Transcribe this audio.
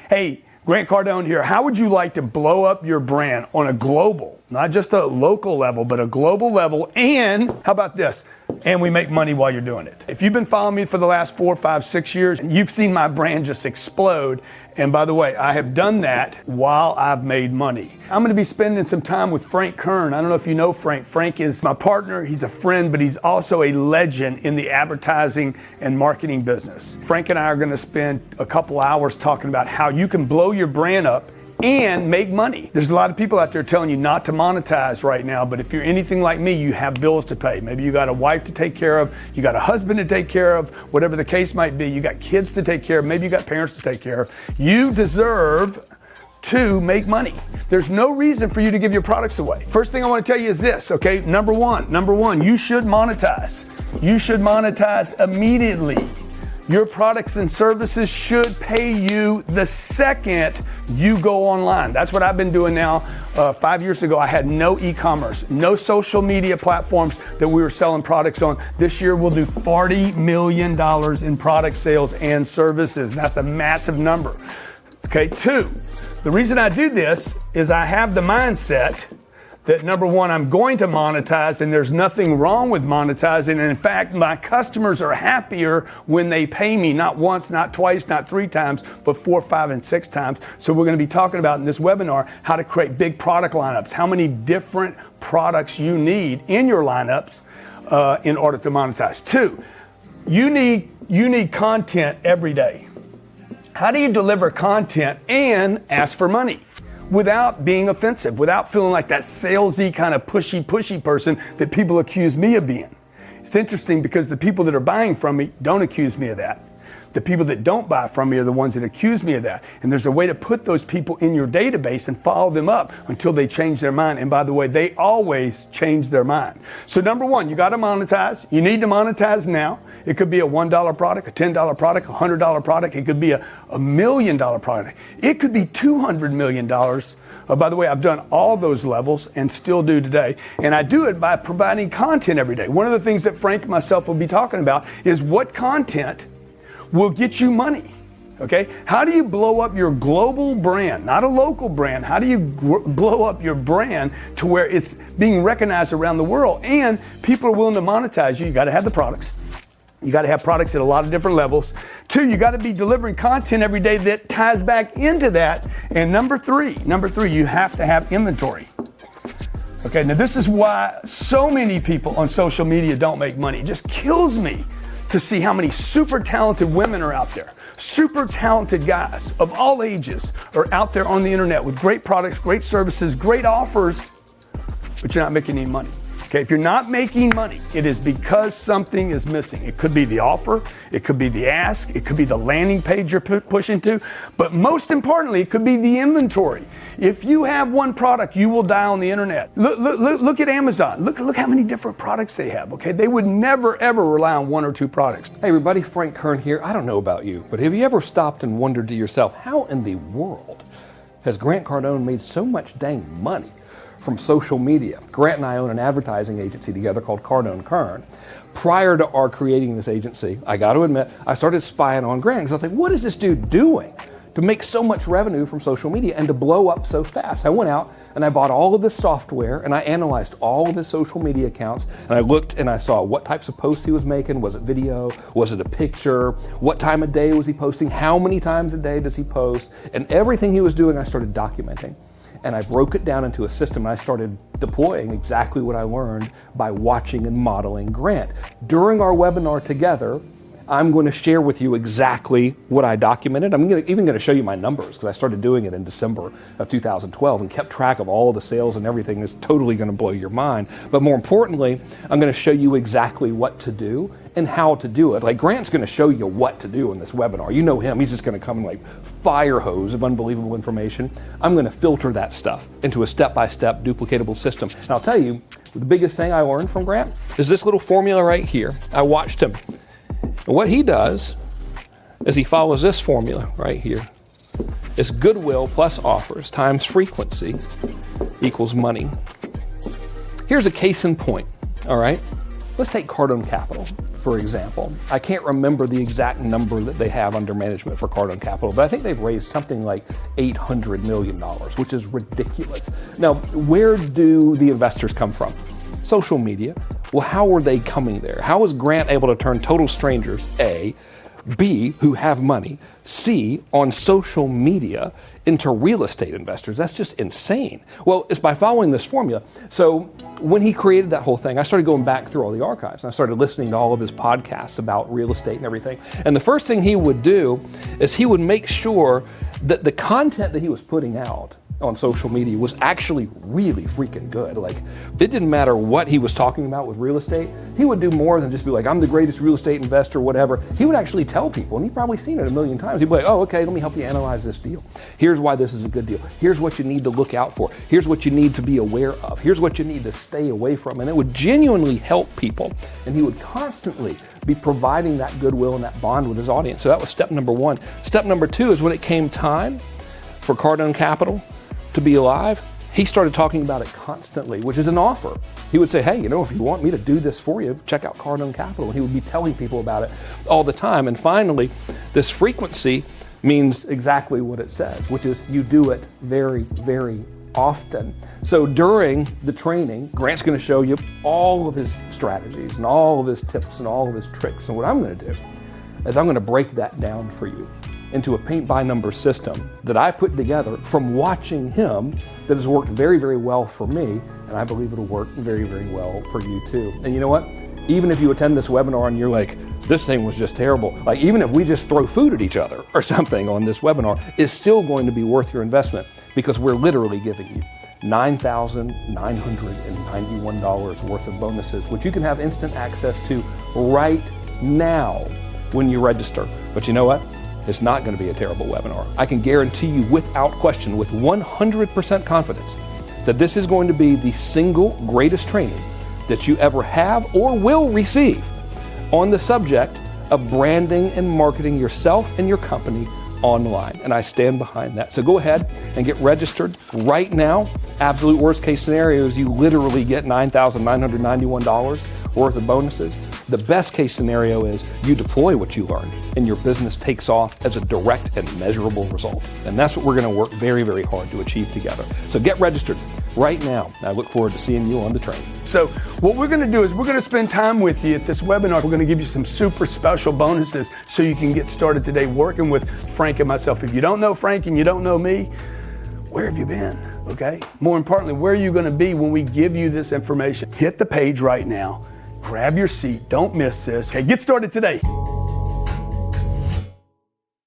Hey, Grant Cardone here. How would you like to blow up your brand on a global, not just a local level, but a global level? And how about this? And we make money while you're doing it. If you've been following me for the last 4, 5, 6 years, you've seen my brand just explode. And by the way, I have done that while I've made money. I'm going to be spending some time with Frank Kern. I don't know if you know Frank. Frank is my partner. He's a friend, but he's also a legend in the advertising and marketing business. Frank and I are going to spend a couple hours talking about how you can blow your brand up and make money. There's a lot of people out there telling you not to monetize right now, but if you're anything like me, you have bills to pay. Maybe you got a wife to take care of, you got a husband to take care of, whatever the case might be, you got kids to take care of, maybe you got parents to take care of. You deserve to make money. There's no reason for you to give your products away. First thing I want to tell you is this, okay? Number one, you should monetize. You should monetize immediately. Your products and services should pay you the second you go online. That's what I've been doing now. 5 years ago, I had no e-commerce, no social media platforms that we were selling products on. This year, we'll do $40 million in product sales and services. That's a massive number. Okay, 2, the reason I do this is I have the mindset that number one, I'm going to monetize, and there's nothing wrong with monetizing. And in fact, my customers are happier when they pay me, not once, not twice, not 3 times, but 4, 5, and 6 times. So we're going to be talking about in this webinar how to create big product lineups, how many different products you need in your lineups in order to monetize. 2, you need content every day. How do you deliver content and ask for money without being offensive, without feeling like that salesy kind of pushy person that people accuse me of being? It's interesting because the people that are buying from me don't accuse me of that. The people that don't buy from me are the ones that accuse me of that. And there's a way to put those people in your database and follow them up until they change their mind. And by the way, they always change their mind. So number one, you got to monetize. You need to monetize now. It could be a $1 product, a $10 product, a $100 product. It could be a $1 million product. It could be $200 million. By the way, I've done all those levels and still do today. And I do it by providing content every day. One of the things that Frank and myself will be talking about is what content will get you money. Okay? How do you blow up your global brand, not a local brand? How do you blow up your brand to where it's being recognized around the world and people are willing to monetize you? You got to have the products. You got to have products at a lot of different levels. 2, you got to be delivering content every day that ties back into that. And number three, you have to have inventory. Okay, now this is why so many people on social media don't make money. It just kills me to see how many super talented women are out there. Super talented guys of all ages are out there on the internet with great products, great services, great offers, but you're not making any money. Okay, if you're not making money, it is because something is missing. It could be the offer, it could be the ask, it could be the landing page you're pushing to, but most importantly, it could be the inventory. If you have one product, you will die on the internet. Look at Amazon. Look how many different products they have, okay? They would never, ever rely on 1 or 2 products. Hey everybody, Frank Kern here. I don't know about you, but have you ever stopped and wondered to yourself, how in the world has Grant Cardone made so much dang money from social media? Grant and I own an advertising agency together called Cardone Kern. Prior to our creating this agency, I got to admit, I started spying on Grant because I was like, what is this dude doing to make so much revenue from social media and to blow up so fast? I went out and I bought all of this software and I analyzed all of his social media accounts and I looked and I saw what types of posts he was making. Was it video? Was it a picture? What time of day was he posting? How many times a day does he post? And everything he was doing, I started documenting. And I broke it down into a system and I started deploying exactly what I learned by watching and modeling Grant. During our webinar together, I'm going to share with you exactly what I documented. I'm even going to show you my numbers because I started doing it in December of 2012 and kept track of all of the sales and everything. It's totally going to blow your mind. But more importantly, I'm going to show you exactly what to do and how to do it. Like Grant's going to show you what to do in this webinar. You know him. He's just going to come like fire hose of unbelievable information. I'm going to filter that stuff into a step-by-step duplicatable system. And I'll tell you, the biggest thing I learned from Grant is this little formula right here. I watched him. And what he does is he follows this formula right here. It's goodwill plus offers times frequency equals money. Here's a case in point, all right? Let's take Cardone Capital, for example, I can't remember the exact number that they have under management for Cardone Capital, but I think they've raised something like $800 million, which is ridiculous. Now, where do the investors come from? Social media. Well, how were they coming there? How was Grant able to turn total strangers, A, B, who have money, C, on social media into real estate investors? That's just insane. Well, it's by following this formula. So when he created that whole thing, I started going back through all the archives and I started listening to all of his podcasts about real estate and everything. And the first thing he would do is he would make sure that the content that he was putting out on social media was actually really freaking good. Like, it didn't matter what he was talking about with real estate. He would do more than just be like, I'm the greatest real estate investor, whatever. He would actually tell people, and you've probably seen it a million times. He'd be like, oh, okay, let me help you analyze this deal. Here's why this is a good deal. Here's what you need to look out for. Here's what you need to be aware of. Here's what you need to stay away from. And it would genuinely help people. And he would constantly be providing that goodwill and that bond with his audience. So that was step number one. Step number two is when it came time for Cardone Capital to be alive, he started talking about it constantly, which is an offer. He would say, hey, you know, if you want me to do this for you, check out Cardone Capital. And he would be telling people about it all the time. And finally, this frequency means exactly what it says, which is you do it very, very often. So during the training, Grant's going to show you all of his strategies and all of his tips and all of his tricks. And what I'm going to do is I'm going to break that down for you into a paint-by-number system that I put together from watching him that has worked very, very well for me, and I believe it'll work very, very well for you too. And you know what? Even if you attend this webinar and you're like, this thing was just terrible, like even if we just throw food at each other or something on this webinar, it's still going to be worth your investment because we're literally giving you $9,991 worth of bonuses, which you can have instant access to right now when you register. But you know what? It's not going to be a terrible webinar. I can guarantee you without question, with 100% confidence, that this is going to be the single greatest training that you ever have or will receive on the subject of branding and marketing yourself and your company online. And I stand behind that. So go ahead and get registered right now. Absolute worst case scenario is you literally get $9,991 worth of bonuses. The best case scenario is you deploy what you learn and your business takes off as a direct and measurable result. And that's what we're going to work very, very hard to achieve together. So get registered right now. I look forward to seeing you on the train. So what we're going to do is we're going to spend time with you at this webinar. We're going to give you some super special bonuses so you can get started today working with Frank and myself. If you don't know Frank and you don't know me, where have you been? Okay? More importantly, where are you going to be when we give you this information? Hit the page right now. Grab your seat. Don't miss this. Okay, get started today.